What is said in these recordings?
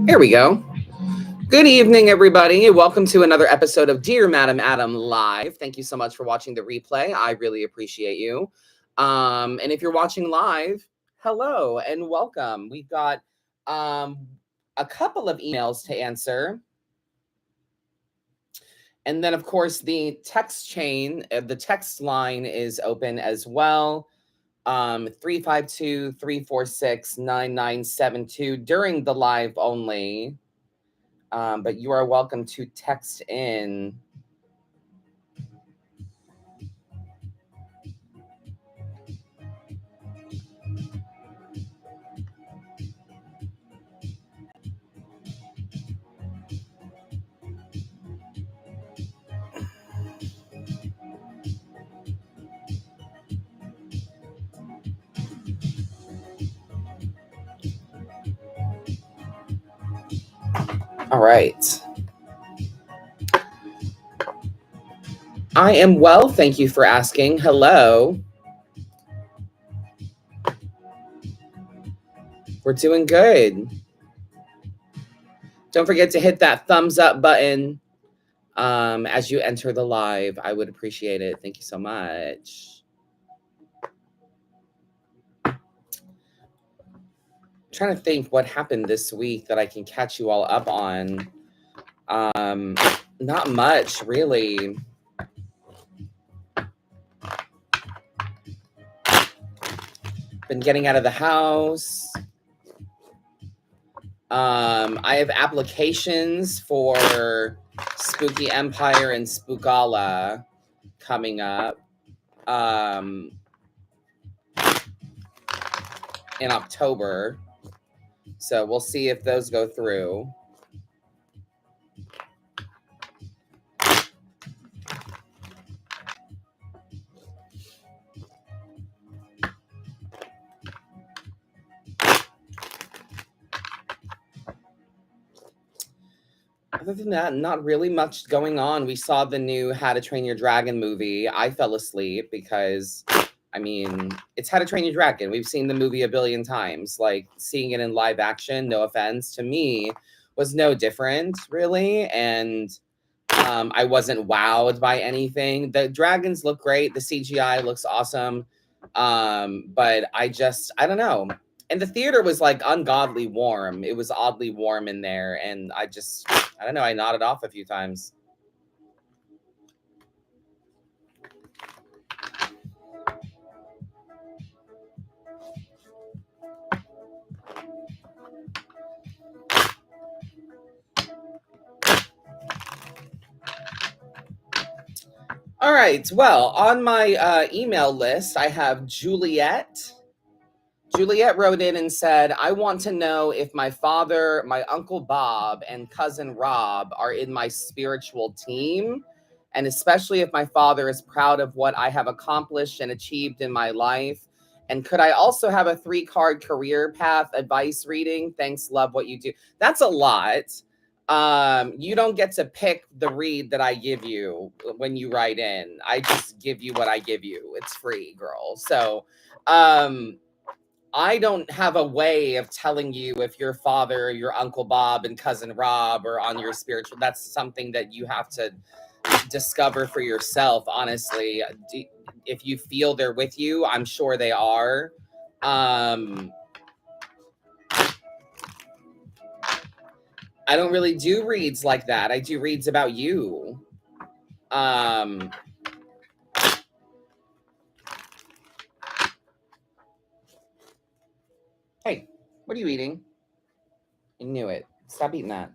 Here we go. Good evening, everybody. Welcome to another episode of Dear Madam Adam Live. Thank you so much for watching the replay. I really appreciate you. And if you're watching live, hello and welcome. We've got a couple of emails to answer. And then, of course, the text chain, the text line is open as well. 352-346-9972 during the live only. But you are welcome to text in. All right. I am well. Thank you for asking. Hello. We're doing good. Don't forget to hit that thumbs up button as you enter the live. I would appreciate it. Thank you so much. I'm trying to think what happened this week that I can catch you all up on. Not much, really. Been getting out of the house. I have applications for Spooky Empire and Spookala coming up in October. So we'll see if those go through. Other than that, not really much going on. We saw the new How to Train Your Dragon movie. I fell asleep because, I mean, it's How to Train Your Dragon. We've seen the movie a billion times. Like, seeing it in live action, no offense, to me, was no different, really. And I wasn't wowed by anything. The dragons look great. The CGI looks awesome. But I don't know. And the theater was like ungodly warm. It was oddly warm in there. And I don't know. I nodded off a few times. All right. Well, on my email list, I have Juliet. Juliet wrote in and said, I want to know if my father, my Uncle Bob, and cousin Rob are in my spiritual team, and especially if my father is proud of what I have accomplished and achieved in my life. And could I also have a 3-card career path advice reading? Thanks, love what you do. That's a lot. You don't get to pick the read that I give you when you write in. I just give you what I give you. It's free, girl. So, I don't have a way of telling you if your father, your Uncle Bob, and cousin Rob are on your spiritual. That's something that you have to discover for yourself, honestly. If you feel they're with you, I'm sure they are. I don't really do reads like that. I do reads about you. Hey, what are you eating? I knew it. Stop eating that.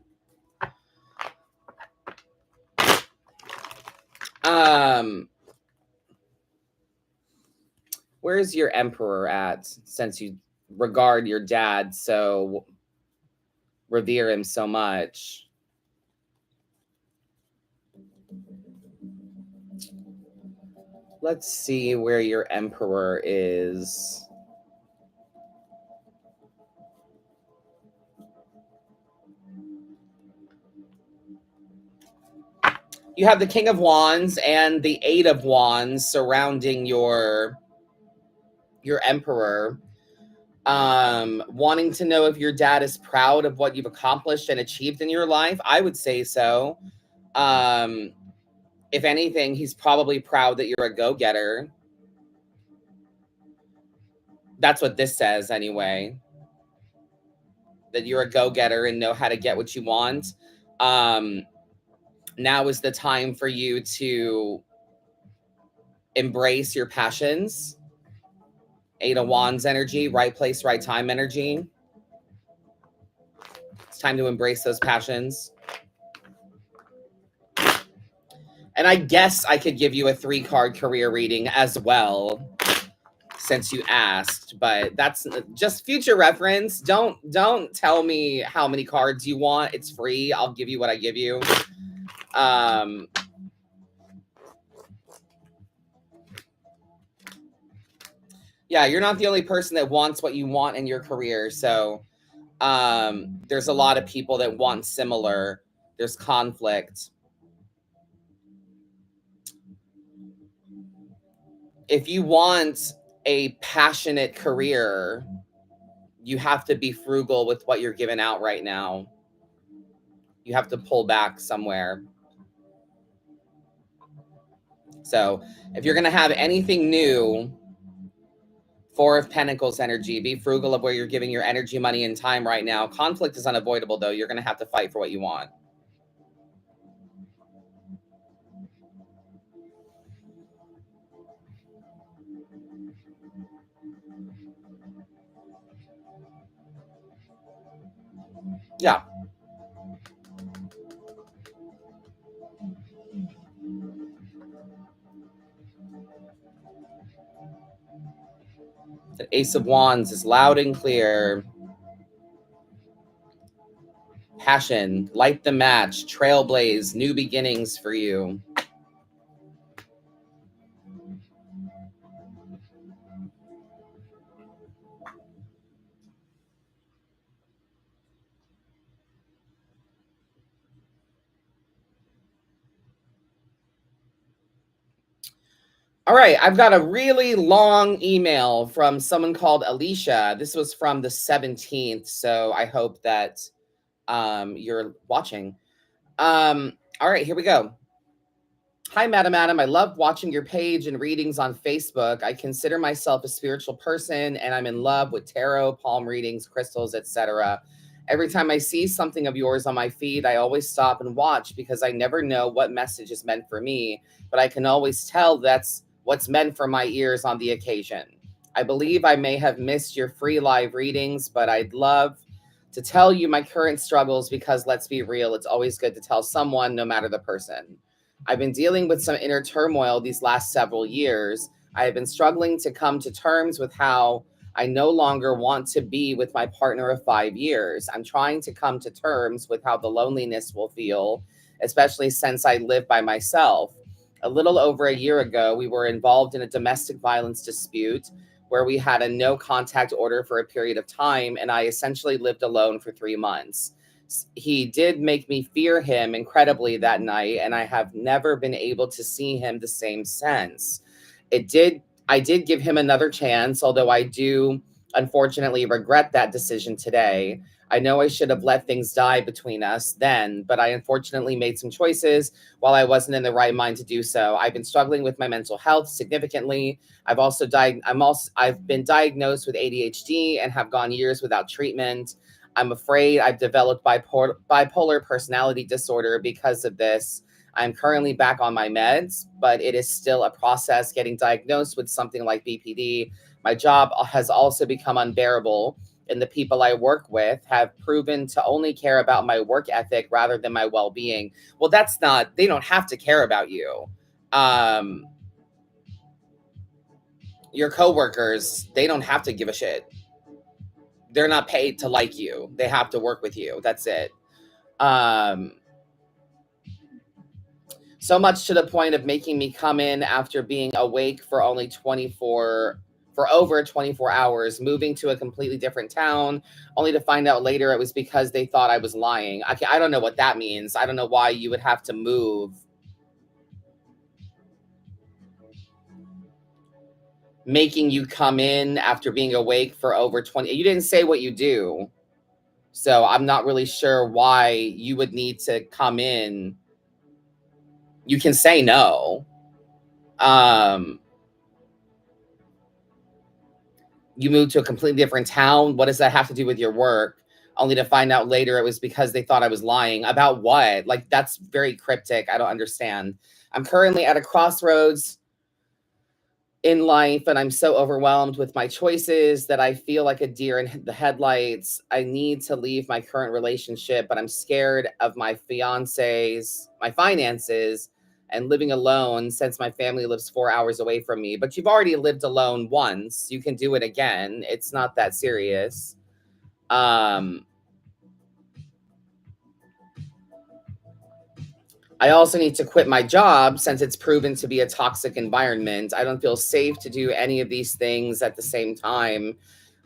Where's your emperor at, since you regard your dad so, revere him so much? Let's see where your emperor is. You have the King of Wands and the Eight of Wands surrounding your emperor. Wanting to know if your dad is proud of what you've accomplished and achieved in your life. I would say so. If anything, he's probably proud that you're a go-getter. That's what this says anyway. That you're a go-getter and know how to get what you want. Now is the time for you to embrace your passions. Eight of Wands energy, right place, right time energy. It's time to embrace those passions. And I guess I could give you a 3-card career reading as well, since you asked, but that's just future reference. Don't tell me how many cards you want. It's free. I'll give you what I give you. Yeah, you're not the only person that wants what you want in your career. So there's a lot of people that want similar. There's conflict. If you want a passionate career, you have to be frugal with what you're giving out right now. You have to pull back somewhere. So if you're going to have anything new, 4 of Pentacles energy, be frugal of where you're giving your energy, money, and time right now. Conflict is unavoidable, though. You're going to have to fight for what you want. Yeah. The Ace of Wands is loud and clear. Passion, light the match, trailblaze, new beginnings for you. All right, I've got a really long email from someone called Alicia. This was from the 17th, so I hope that you're watching. All right, here we go. Hi, Madam Adam. I love watching your page and readings on Facebook. I consider myself a spiritual person, and I'm in love with tarot, palm readings, crystals, etc. Every time I see something of yours on my feed, I always stop and watch because I never know what message is meant for me, but I can always tell that's what's meant for my ears on the occasion. I believe I may have missed your free live readings, but I'd love to tell you my current struggles because let's be real, it's always good to tell someone, no matter the person. I've been dealing with some inner turmoil these last several years. I have been struggling to come to terms with how I no longer want to be with my partner of 5 years. I'm trying to come to terms with how the loneliness will feel, especially since I live by myself. A little over a year ago, we were involved in a domestic violence dispute where we had a no contact order for a period of time, and I essentially lived alone for 3 months. He did make me fear him incredibly that night, and I have never been able to see him the same since. I did give him another chance, although I do unfortunately regret that decision today. I know I should have let things die between us then, but I unfortunately made some choices while I wasn't in the right mind to do so. I've been struggling with my mental health significantly. I've been diagnosed with ADHD and have gone years without treatment. I'm afraid I've developed bipolar personality disorder because of this. I'm currently back on my meds, but it is still a process getting diagnosed with something like BPD. My job has also become unbearable, and the people I work with have proven to only care about my work ethic rather than my well-being. Well, they don't have to care about you. Your coworkers, they don't have to give a shit. They're not paid to like you. They have to work with you. That's it. So much to the point of making me come in after being awake for over 24 hours, moving to a completely different town, only to find out later it was because they thought I was lying. I don't know what that means. I don't know why you would have to move. making you come in after being awake for over 20. You didn't say what you do. So I'm not really sure why you would need to come in. You can say no. You moved to a completely different town. What does that have to do with your work? Only to find out later it was because they thought I was lying. About what? Like, that's very cryptic. I don't understand. I'm currently at a crossroads in life, and I'm so overwhelmed with my choices that I feel like a deer in the headlights. I need to leave my current relationship, but I'm scared of my fiance's, my finances, and living alone since my family lives 4 hours away from me. But you've already lived alone once. You can do it again. It's not that serious. I also need to quit my job since it's proven to be a toxic environment. I don't feel safe to do any of these things at the same time.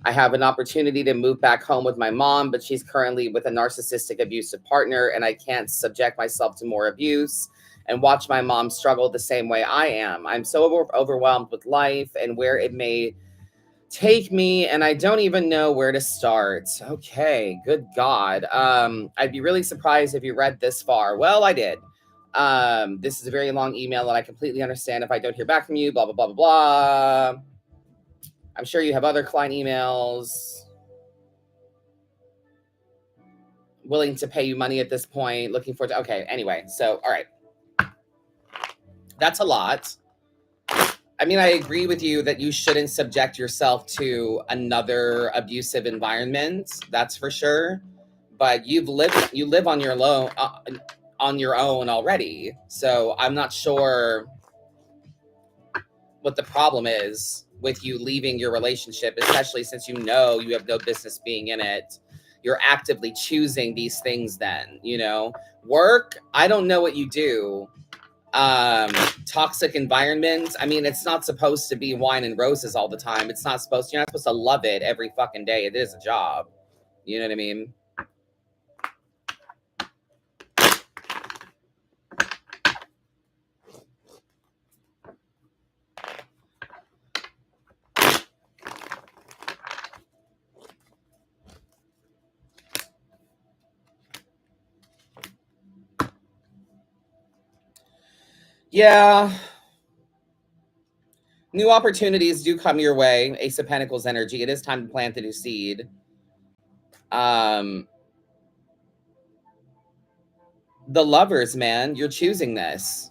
I have an opportunity to move back home with my mom, but she's currently with a narcissistic abusive partner, and I can't subject myself to more abuse and watch my mom struggle the same way I am. I'm so overwhelmed with life and where it may take me, and I don't even know where to start. Okay, good God. I'd be really surprised if you read this far. Well, I did. This is a very long email, and I completely understand if I don't hear back from you, blah, blah, blah, blah, blah. I'm sure you have other client emails willing to pay you money at this point, looking forward to, okay, anyway. So, all right. That's a lot. I mean, I agree with you that you shouldn't subject yourself to another abusive environment. That's for sure. But you live on your own already. So I'm not sure what the problem is with you leaving your relationship, especially since you know you have no business being in it. You're actively choosing these things then, work. I don't know what you do. Toxic environments. I mean, it's not supposed to be wine and roses all the time. You're not supposed to love it every fucking day. It is a job. You know what I mean? Yeah. New opportunities do come your way. Ace of Pentacles energy. It is time to plant the new seed. The Lovers, man, you're choosing this.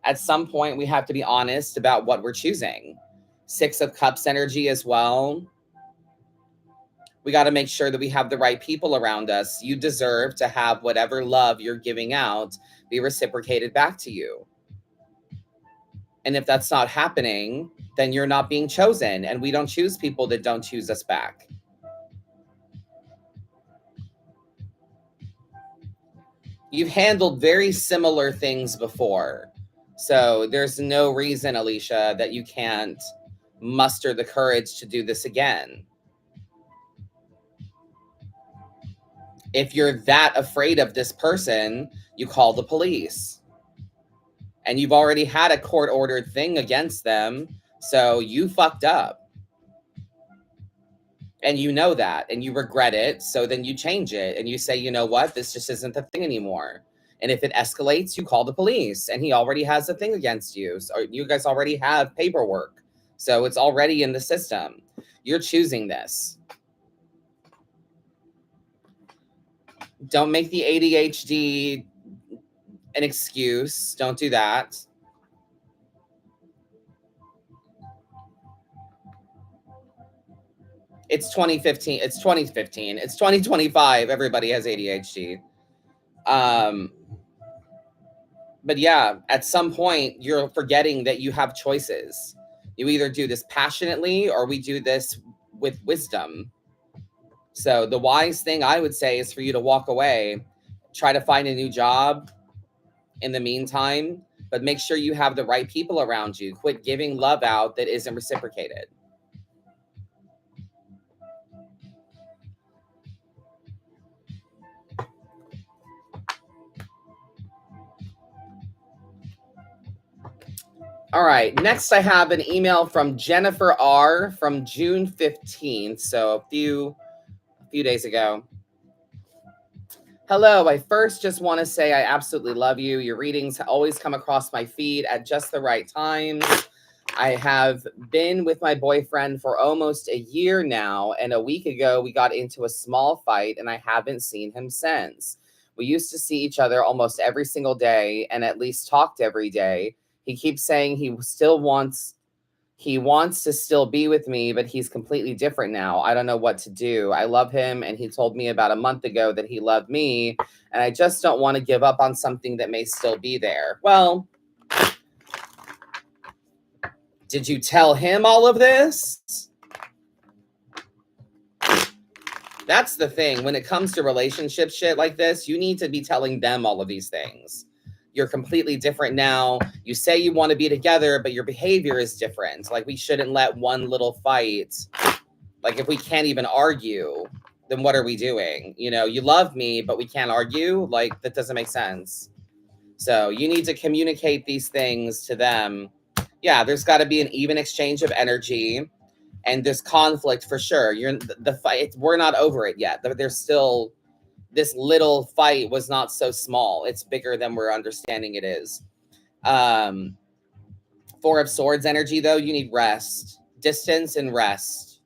At some point, we have to be honest about what we're choosing. Six of Cups energy as well. We got to make sure that we have the right people around us. You deserve to have whatever love you're giving out be reciprocated back to you. And if that's not happening, then you're not being chosen. And we don't choose people that don't choose us back. You've handled very similar things before. So there's no reason, Alicia, that you can't muster the courage to do this again. If you're that afraid of this person, you call the police. And you've already had a court-ordered thing against them, so you fucked up. And you know that, and you regret it, so then you change it, and you say, you know what, this just isn't the thing anymore. And if it escalates, you call the police, and he already has a thing against you. So you guys already have paperwork, so it's already in the system. You're choosing this. Don't make the ADHD an excuse. Don't do that. It's 2015. It's 2015. It's 2025. Everybody has ADHD. But yeah, at some point, you're forgetting that you have choices. You either do this passionately or we do this with wisdom. So the wise thing I would say is for you to walk away, try to find a new job in the meantime, but make sure you have the right people around you. Quit giving love out that isn't reciprocated. All right. Next, I have an email from Jennifer R. from June 15th. So a few days ago. Hello. I first just want to say I absolutely love you. Your readings always come across my feed at just the right times. I have been with my boyfriend for almost a year now, and a week ago we got into a small fight, and I haven't seen him since. We used to see each other almost every single day and at least talked every day. He keeps saying he wants to still be with me, but he's completely different now. I don't know what to do. I love him, and he told me about a month ago that he loved me, and I just don't want to give up on something that may still be there. Well, did you tell him all of this? That's the thing. When it comes to relationship shit like this, you need to be telling them all of these things. You're completely different now. You say you want to be together, but your behavior is different. Like, we shouldn't let one little fight, like, if we can't even argue, then what are we doing? You know, you love me, but we can't argue. Like, that doesn't make sense. So you need to communicate these things to them. Yeah, there's got to be an even exchange of energy. And this conflict, for sure. You're the fight. We're not over it yet. There's still, this little fight was not so small. It's bigger than we're understanding it is. Four of Swords energy, though, you need rest, distance, and rest.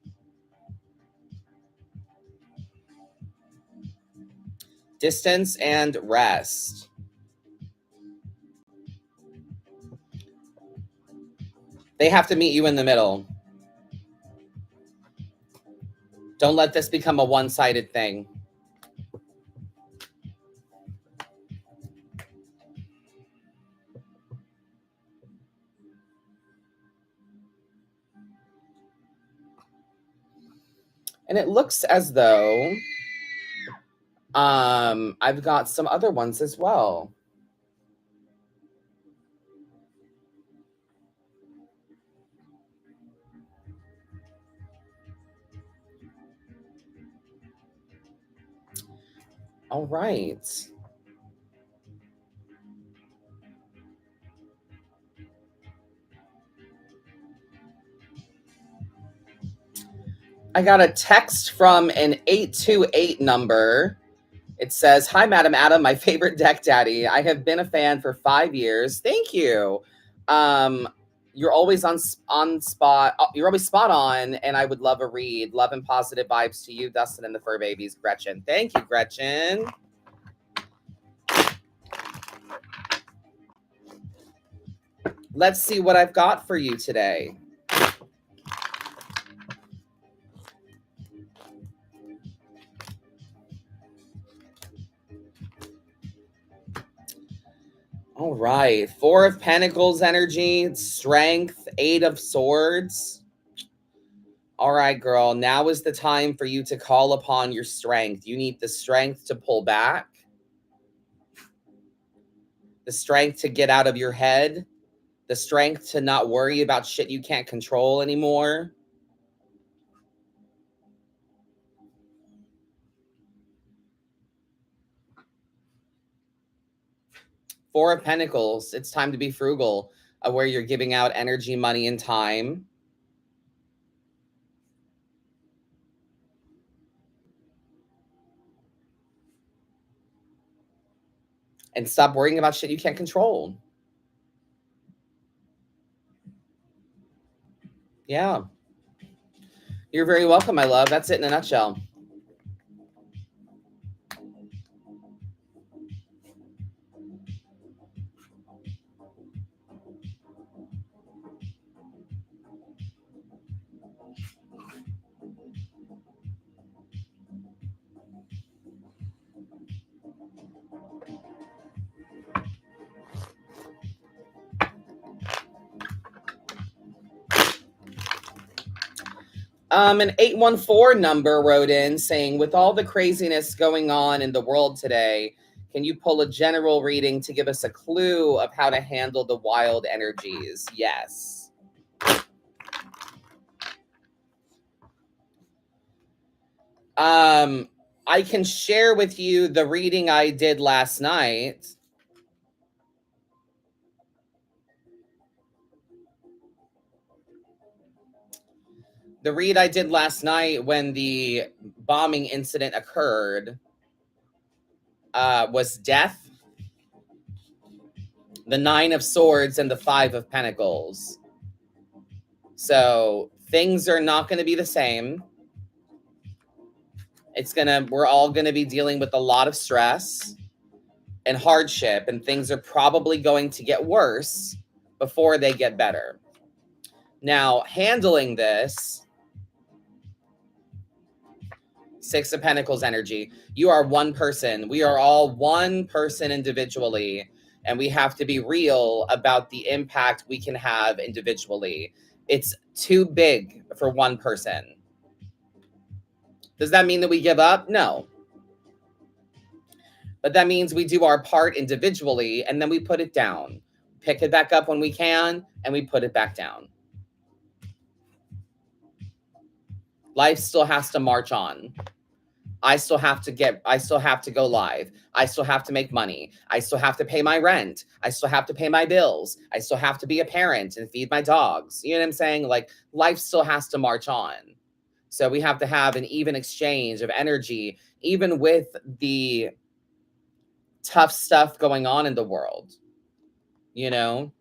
Distance and rest. They have to meet you in the middle. Don't let this become a one-sided thing. And it looks as though I've got some other ones as well. All right. I got a text from an 828 number. It says, "Hi, Madam Adam, my favorite deck daddy. I have been a fan for 5 years. Thank you. You're always on spot. You're always spot on, and I would love a read. Love and positive vibes to you, Dustin and the Fur Babies, Gretchen." Thank you, Gretchen. Let's see what I've got for you today. All right. Four of Pentacles energy, strength, Eight of Swords. All right, girl. Now is the time for you to call upon your strength. You need the strength to pull back, the strength to get out of your head, the strength to not worry about shit you can't control anymore. Four of Pentacles. It's time to be frugal, where you're giving out energy, money, and time. And stop worrying about shit you can't control. Yeah. You're very welcome, my love. That's it in a nutshell. An 814 number wrote in saying, "With all the craziness going on in the world today, can you pull a general reading to give us a clue of how to handle the wild energies?" Yes. I can share with you the reading I did last night. The read I did last night when the bombing incident occurred was death, the 9 of Swords, and the 5 of Pentacles. So things are not going to be the same. We're all going to be dealing with a lot of stress and hardship, and things are probably going to get worse before they get better. Now, handling this, 6 of Pentacles energy, you are one person. We are all one person individually, and we have to be real about the impact we can have individually. It's too big for one person. Does that mean that we give up? No. But that means we do our part individually, and then we put it down. Pick it back up when we can, and we put it back down. Life still has to march on. I still have to go live. I still have to make money. I still have to pay my rent. I still have to pay my bills. I still have to be a parent and feed my dogs. You know what I'm saying? Like, life still has to march on. So we have to have an even exchange of energy, even with the tough stuff going on in the world, you know?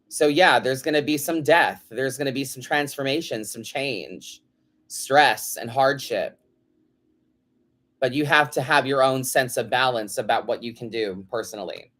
So yeah, there's going to be some death. There's going to be some transformation, some change, stress and hardship. But you have to have your own sense of balance about what you can do personally.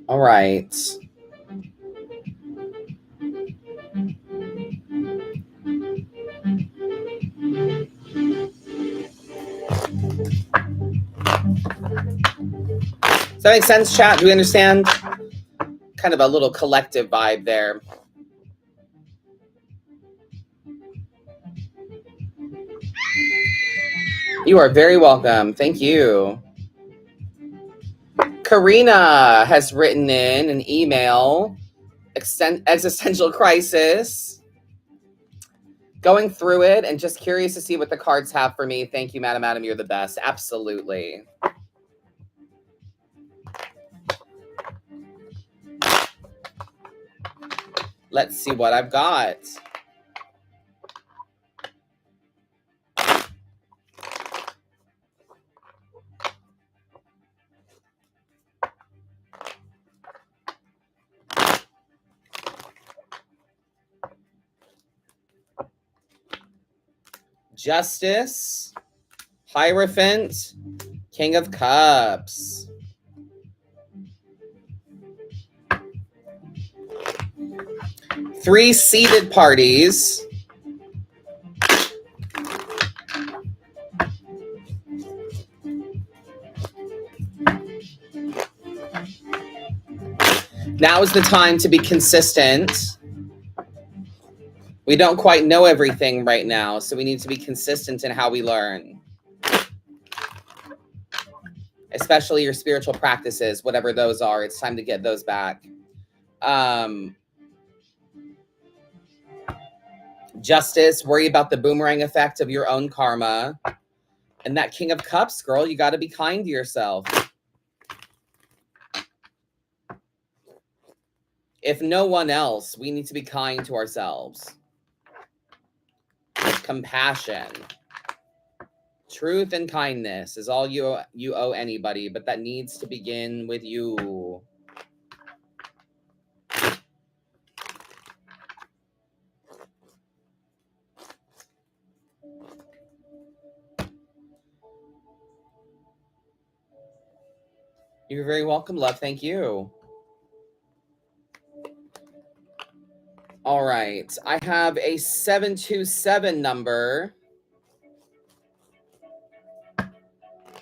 All right. Does that make sense, chat? Do we understand? Kind of a little collective vibe there. You are very welcome. Thank you. Karina has written in an email, existential crisis. Going through it and just curious to see what the cards have for me. Thank you, Madam Adam. You're the best. Absolutely. Let's see what I've got. Justice, Hierophant, King of Cups. Three seated parties. Now is the time to be consistent. We don't quite know everything right now, so we need to be consistent in how we learn. Especially your spiritual practices, whatever those are, it's time to get those back. Justice, worry about the boomerang effect of your own karma. And that King of Cups, girl, you got to be kind to yourself. If no one else, we need to be kind to ourselves. Compassion. Truth and kindness is all you owe anybody, but that needs to begin with you. You're very welcome, love. Thank you. All right. I have a 727 number.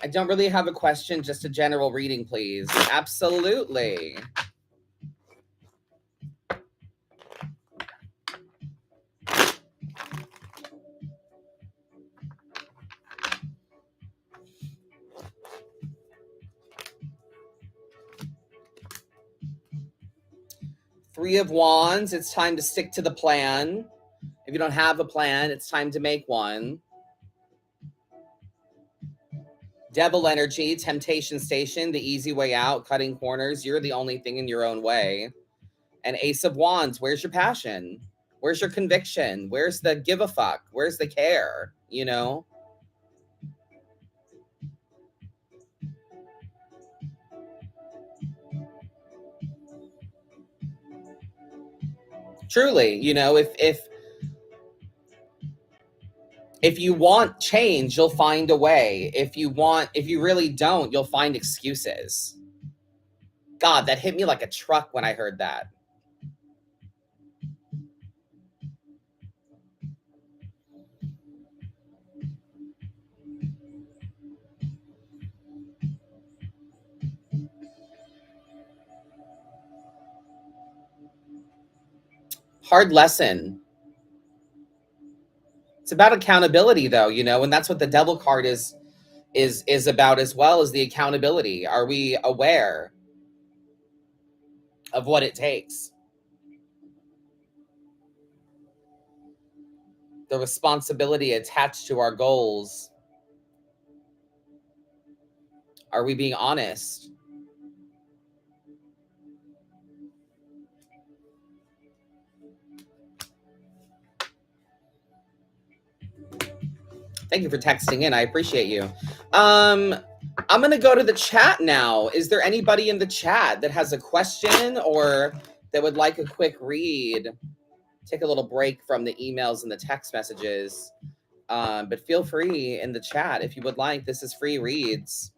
I don't really have a question, just a general reading, please. Absolutely. Three of Wands, it's time to stick to the plan. If you don't have a plan, it's time to make one. Devil energy, temptation station, the easy way out, cutting corners. You're the only thing in your own way. And Ace of Wands, where's your passion? Where's your conviction? Where's the give a fuck? Where's the care? You know? Truly, you know, if you want change, you'll find a way. If you really don't, you'll find excuses. God, that hit me like a truck when I heard that. Hard lesson. It's about accountability though, you know, and that's what the Devil card is about as well, as the accountability. Are we aware of what it takes? The responsibility attached to our goals. Are we being honest? Thank you for texting in. I appreciate you. I'm going to go to the chat now. Is there anybody in the chat that has a question or that would like a quick read? Take a little break from the emails and the text messages. But feel free in the chat if you would like. This is free reads.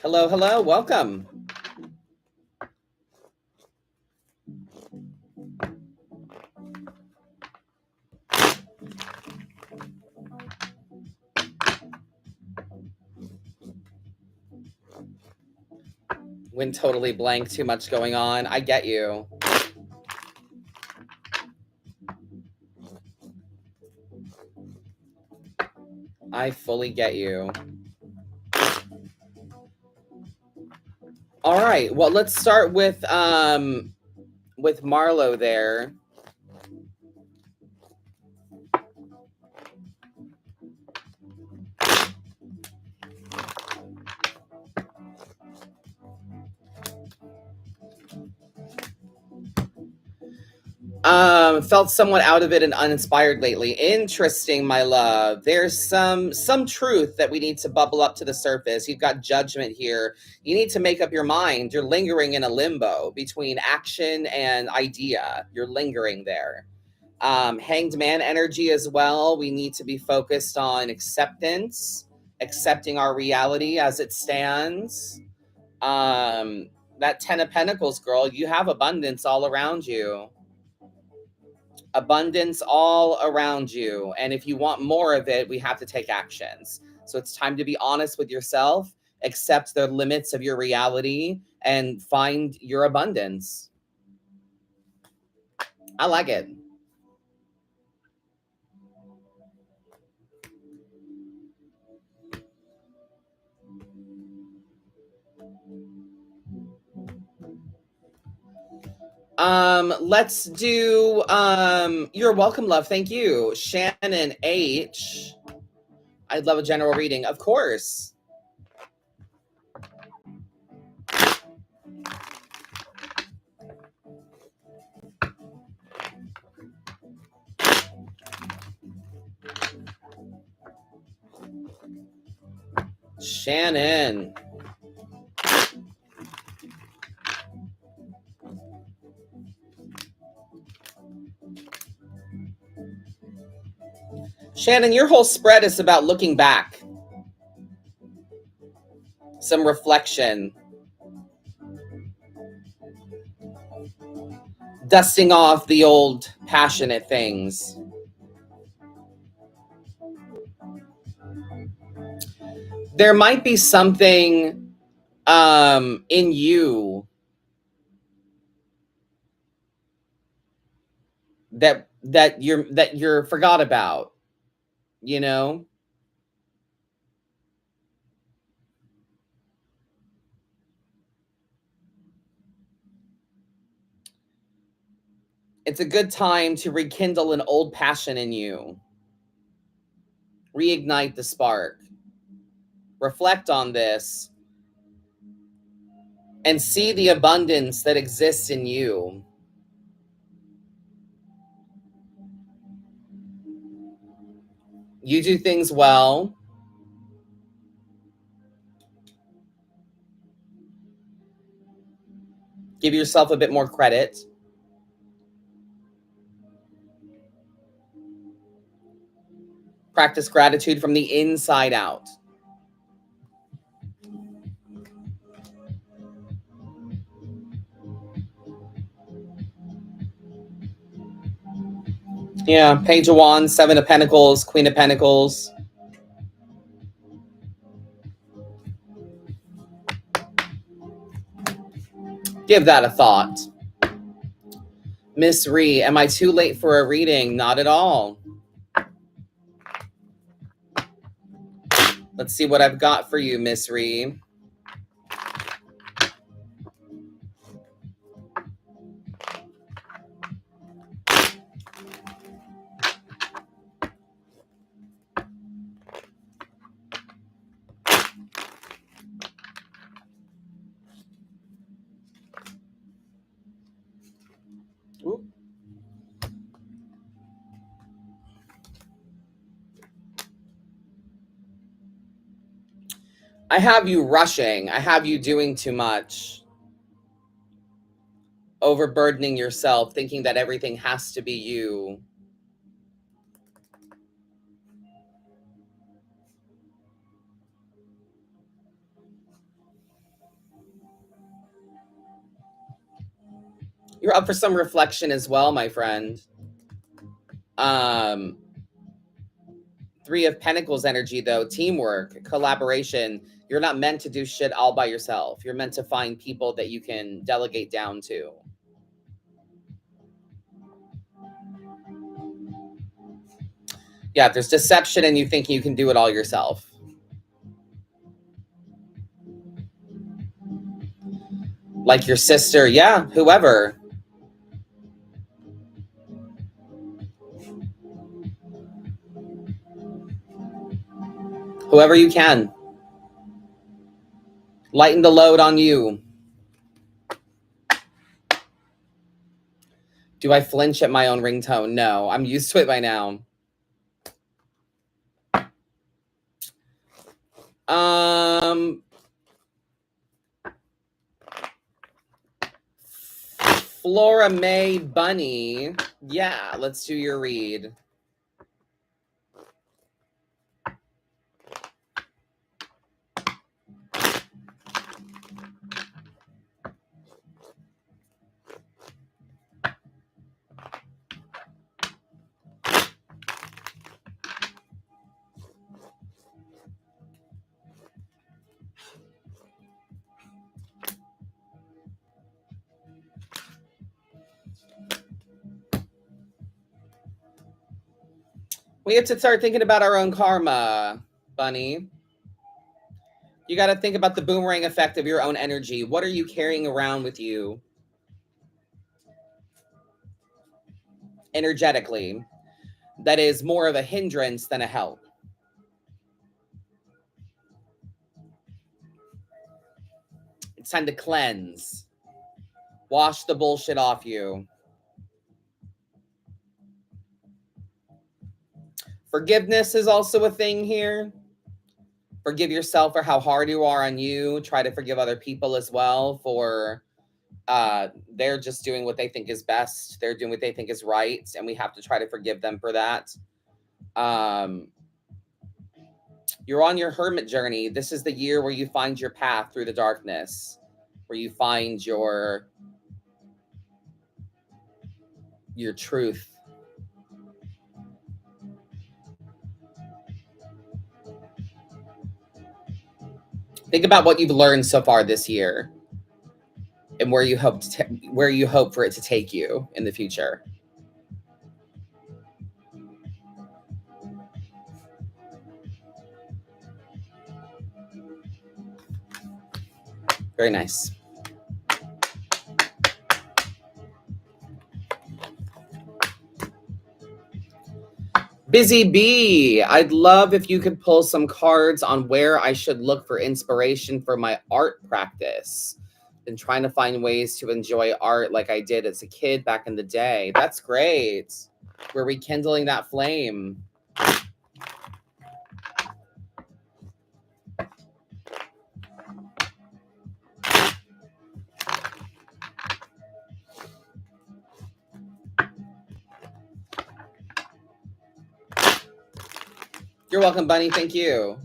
Hello, hello, welcome. Went totally blank, too much going on. I get you. I fully get you. All right, well, let's start with Marlo there. Felt somewhat out of it and uninspired lately. Interesting, my love. There's some truth that we need to bubble up to the surface. You've got judgment here. You need to make up your mind. You're lingering in a limbo between action and idea. You're lingering there. Hanged man energy as well. We need to be focused on acceptance, accepting our reality as it stands. That 10 of Pentacles, girl, you have abundance all around you. Abundance all around you. And if you want more of it, we have to take actions. So it's time to be honest with yourself, accept the limits of your reality, and find your abundance. I like it. Let's do, you're welcome, love. Thank you. Shannon H. I'd love a general reading. Of course. Shannon. Shannon, your whole spread is about looking back. some reflection, dusting off the old passionate things. There might be something in you that you're forgot about, you know? It's a good time to rekindle an old passion in you. Reignite the spark. Reflect on this and see the abundance that exists in you. You do things well. Give yourself a bit more credit. Practice gratitude from the inside out. Yeah, Page of Wands, Seven of Pentacles, Queen of Pentacles. Give that a thought. Miss Ree, am I too late for a reading? Not at all. Let's see what I've got for you, Miss Ree. Ooh. I have you rushing. I have you doing too much. Overburdening yourself, thinking that everything has to be you. You're up for some reflection as well, my friend. Three of Pentacles energy, though. Teamwork, collaboration. You're not meant to do shit all by yourself. You're meant to find people that you can delegate down to. Yeah, there's deception and you think you can do it all yourself. Like your sister, yeah, whoever. Whoever you can. Lighten the load on you. Do I flinch at my own ringtone? No, I'm used to it by now. Flora May Bunny. Yeah, let's do your read. We have to start thinking about our own karma, Bunny. You got to think about the boomerang effect of your own energy. What are you carrying around with you energetically that is more of a hindrance than a help? It's time to cleanse. Wash the bullshit off you. Forgiveness is also a thing here. Forgive yourself for how hard you are on you. Try to forgive other people as well for they're just doing what they think is best. They're doing what they think is right, and we have to try to forgive them for that. You're on your hermit journey. This is the year where you find your path through the darkness, where you find your truth. Think about what you've learned so far this year and where you hope for it to take you in the future. Very nice. Busy Bee, I'd love if you could pull some cards on where I should look for inspiration for my art practice. Been trying to find ways to enjoy art like I did as a kid back in the day. That's great. We're rekindling that flame. You're welcome, Bunny. Thank you.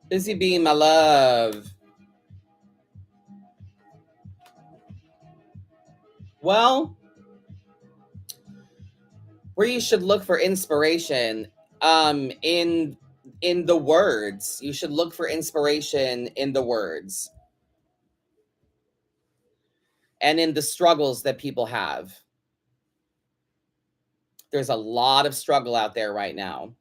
Busy Bee, my love. Well, where you should look for inspiration, in the words. You should look for inspiration in the words and in the struggles that people have. There's a lot of struggle out there right now.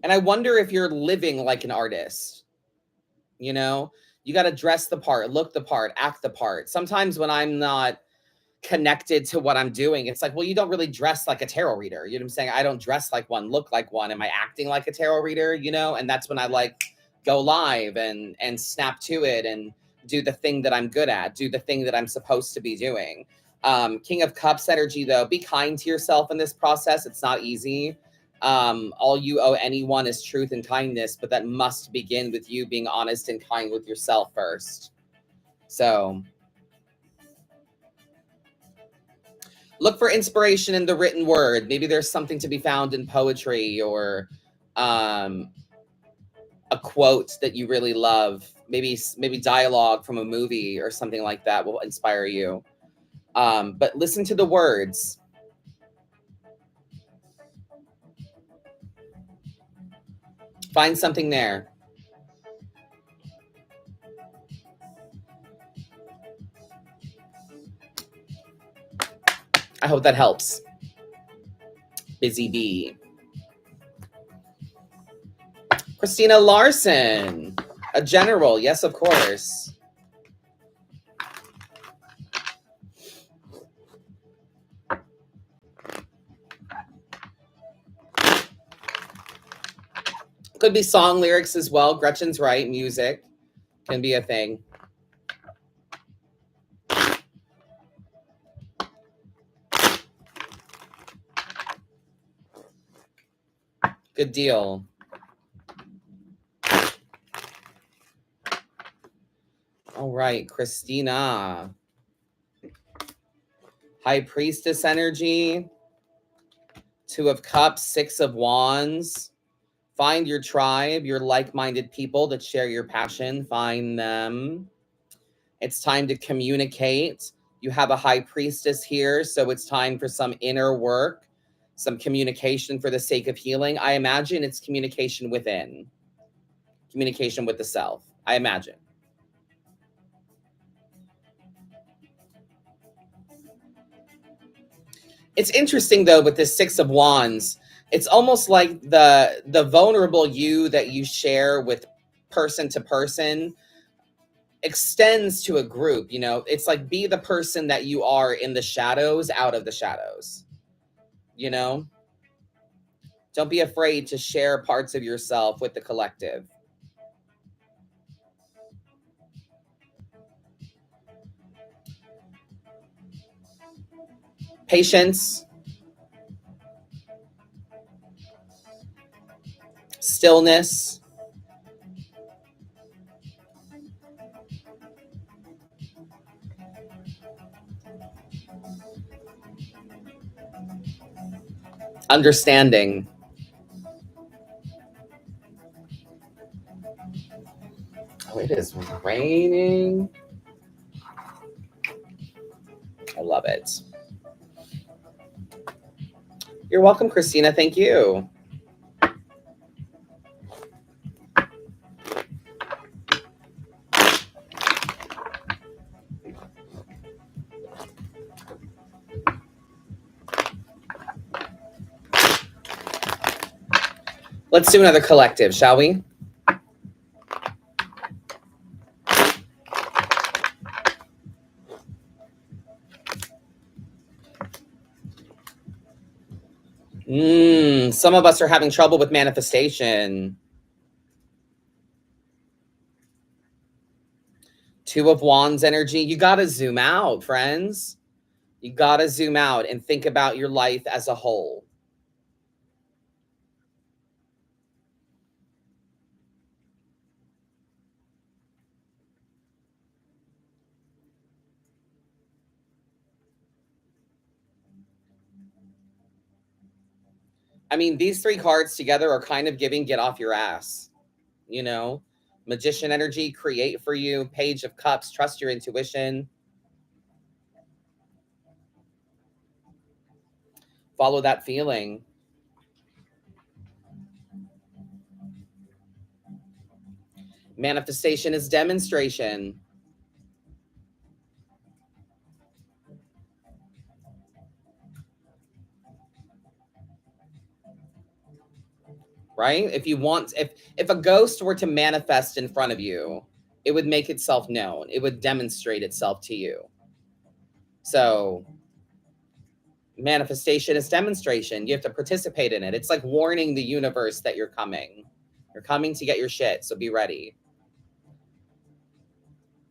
And I wonder if you're living like an artist. You know, you got to dress the part, look the part, act the part. Sometimes when I'm not connected to what I'm doing, it's like, well, you don't really dress like a tarot reader. You know what I'm saying? I don't dress like one, look like one. Am I acting like a tarot reader? You know, and that's when I like go live and snap to it and do the thing that I'm good at, do the thing that I'm supposed to be doing. King of Cups energy, though, be kind to yourself in this process. It's not easy. All you owe anyone is truth and kindness, but that must begin with you being honest and kind with yourself first. So look for inspiration in the written word. Maybe there's something to be found in poetry or a quote that you really love. Maybe dialogue from a movie or something like that will inspire you. But listen to the words. Find something there. I hope that helps. Busy Bee. Christina Larson, a general. Yes, of course. Could be song lyrics as well. Gretchen's right. Music can be a thing. Good deal. All right, Christina. High Priestess energy. Two of Cups, Six of Wands. Find your tribe, your like-minded people that share your passion. Find them. It's time to communicate. You have a High Priestess here, so it's time for some inner work, some communication for the sake of healing. I imagine it's communication within, communication with the self, I imagine. It's interesting, though, with this Six of Wands, it's almost like the vulnerable you that you share with person to person extends to a group. You know, it's like, be the person that you are in the shadows, out of the shadows. You know, don't be afraid to share parts of yourself with the collective. Patience. stillness. Understanding. Oh, it is raining. I love it. You're welcome, Christina. Thank you. Let's do another collective, shall we? Some of us are having trouble with manifestation. Two of Wands energy. You got to zoom out, friends. You got to zoom out and think about your life as a whole. I mean, these three cards together are kind of giving get off your ass. You know, Magician energy, create for you. Page of Cups, trust your intuition. Follow that feeling. Manifestation is demonstration. Right? If a ghost were to manifest in front of you, it would make itself known. It would demonstrate itself to you. So manifestation is demonstration. You have to participate in it. It's like warning the universe that you're coming. You're coming to get your shit, so be ready.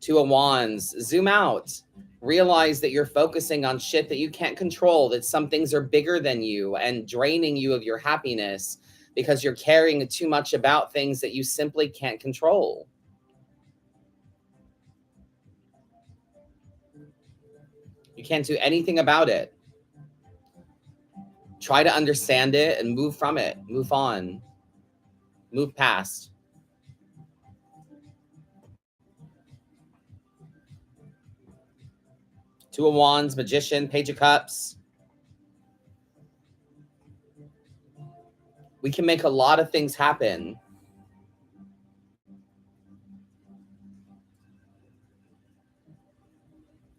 Two of Wands, zoom out. Realize that you're focusing on shit that you can't control, that some things are bigger than you and draining you of your happiness because you're caring too much about things that you simply can't control. You can't do anything about it. Try to understand it and move from it. Move on. Move past. Two of Wands, Magician, Page of Cups. We can make a lot of things happen.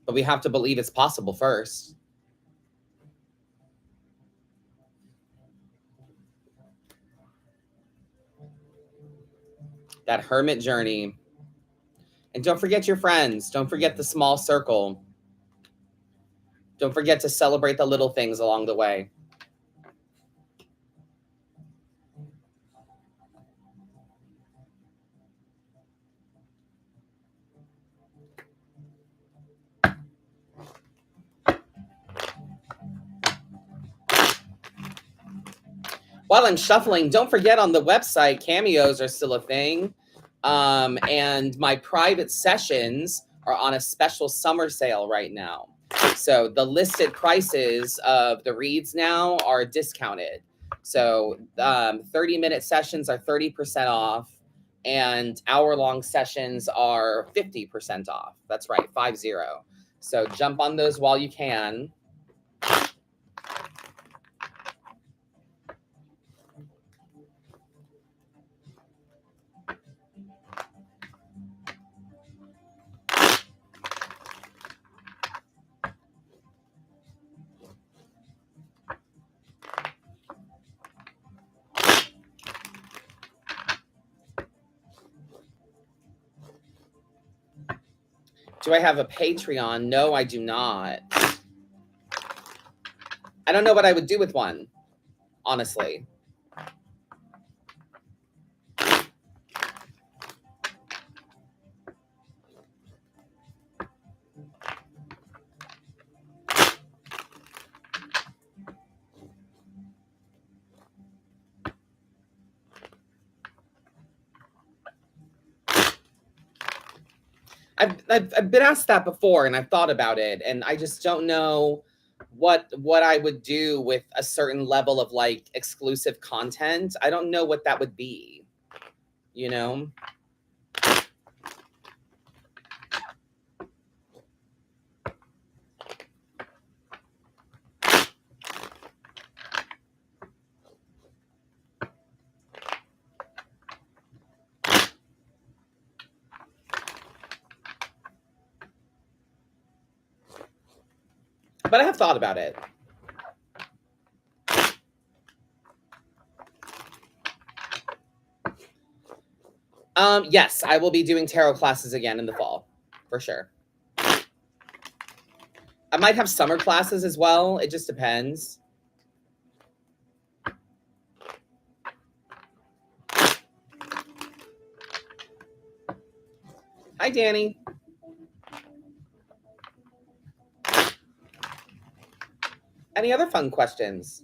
But we have to believe it's possible first. That hermit journey. And don't forget your friends. Don't forget the small circle. Don't forget to celebrate the little things along the way. While I'm shuffling, don't forget on the website, cameos are still a thing. And my private sessions are on a special summer sale right now. So the listed prices of the reads now are discounted. So 30-minute sessions are 30% off, and hour-long sessions are 50% off. That's right, 50. So jump on those while you can. Do I have a Patreon? No, I do not. I don't know what I would do with one, honestly. I've been asked that before, and I've thought about it, and I just don't know what I would do with a certain level of like exclusive content. I don't know what that would be, you know? But I have thought about it. Yes, I will be doing tarot classes again in the fall, for sure. I might have summer classes as well. It just depends. Hi, Danny. Any other fun questions?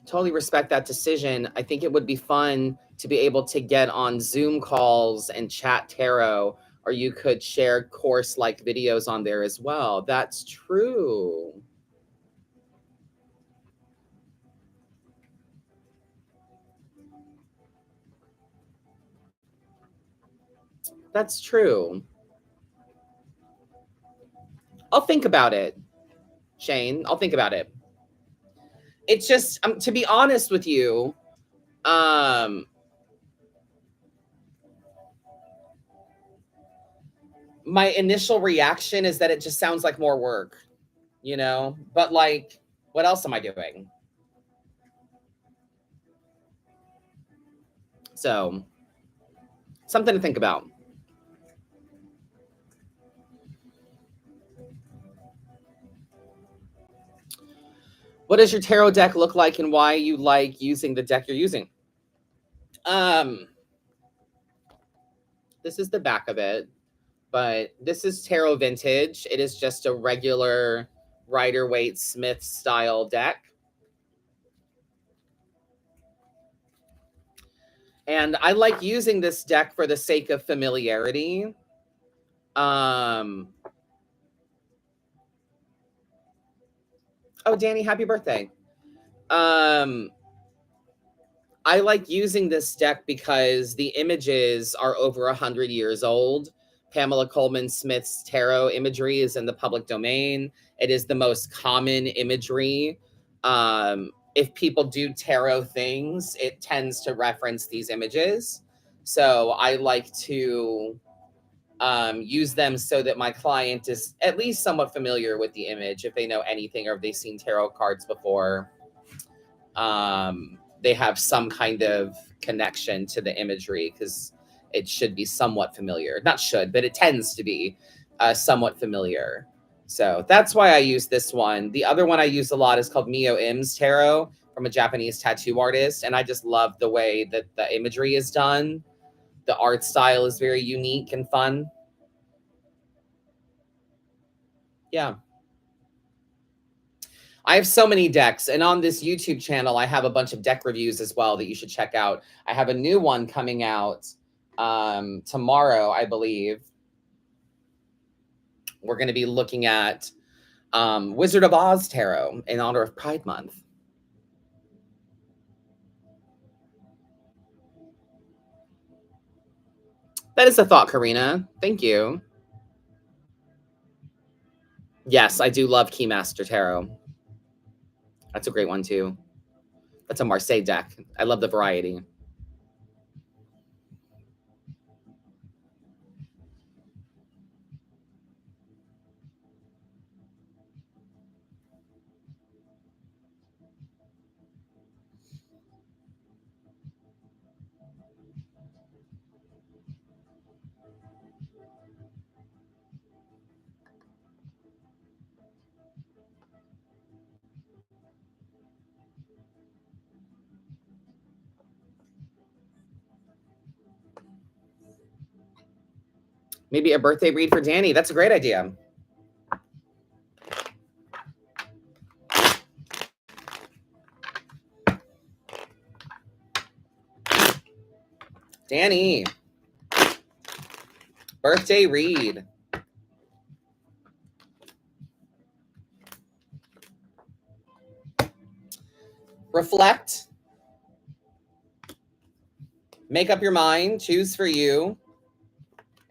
Totally respect that decision. I think it would be fun to be able to get on Zoom calls and chat tarot, or you could share course like videos on there as well. That's true. That's true. I'll think about it, Shane. I'll think about it. It's just to be honest with you, my initial reaction is that it just sounds like more work, you know? But like, what else am I doing? So, something to think about. What does your tarot deck look like and why you like using the deck you're using? This is the back of it, but this is Tarot Vintage. It is just a regular Rider-Waite Smith style deck. And I like using this deck for the sake of familiarity. Oh, Danny, happy birthday. I like using this deck because the images are over 100 years old. Pamela Coleman Smith's tarot imagery is in the public domain. It is the most common imagery. If people do tarot things, it tends to reference these images. So I like to use them so that my client is at least somewhat familiar with the image if they know anything or if they've seen tarot cards before. They have some kind of connection to the imagery because it should be somewhat familiar. Not should, but it tends to be somewhat familiar. So that's why I use this one. The other one I use a lot is called Mio Im's Tarot from a Japanese tattoo artist. And I just love the way that the imagery is done. The art style is very unique and fun. Yeah. I have so many decks, and on this YouTube channel, I have a bunch of deck reviews as well that you should check out. I have a new one coming out tomorrow, I believe. We're going to be looking at Wizard of Oz Tarot in honor of Pride Month. That is a thought, Karina. Thank you. Yes, I do love Keymaster Tarot. That's a great one, too. That's a Marseille deck. I love the variety. Maybe a birthday read for Danny. That's a great idea. Danny, birthday read. Reflect. Make up your mind. Choose for you.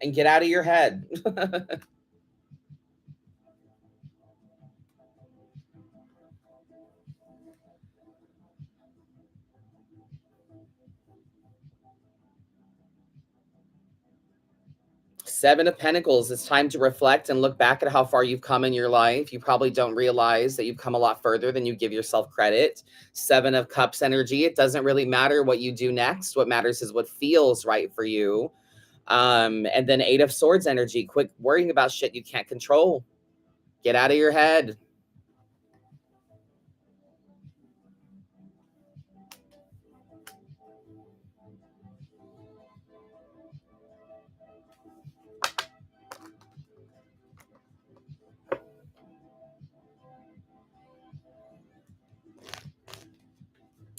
And get out of your head. 7 of Pentacles. It's time to reflect and look back at how far you've come in your life. You probably don't realize that you've come a lot further than you give yourself credit. 7 of Cups energy. It doesn't really matter what you do next. What matters is what feels right for you. And then 8 of Swords energy. Quit worrying about shit you can't control. Get out of your head.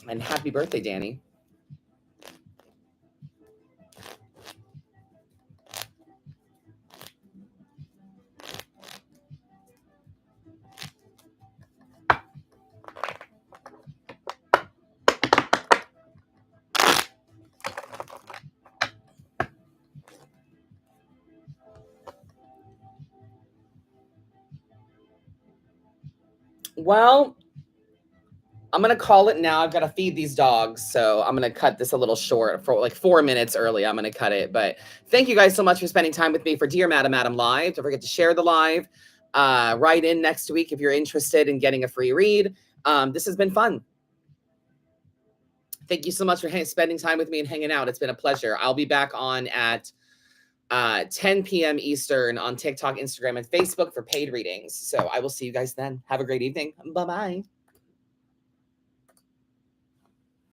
And happy birthday, Danny. Well, I'm going to call it now. I've got to feed these dogs. So I'm going to cut this a little short for like 4 minutes early. I'm going to cut it. But thank you guys so much for spending time with me for Dear Madam Adam Live. Don't forget to share the live. Write in next week if you're interested in getting a free read. This has been fun. Thank you so much for spending time with me and hanging out. It's been a pleasure. I'll be back on at 10 p.m. Eastern on TikTok, Instagram, and Facebook for paid readings. So I will see you guys then. Have a great evening. Bye-bye.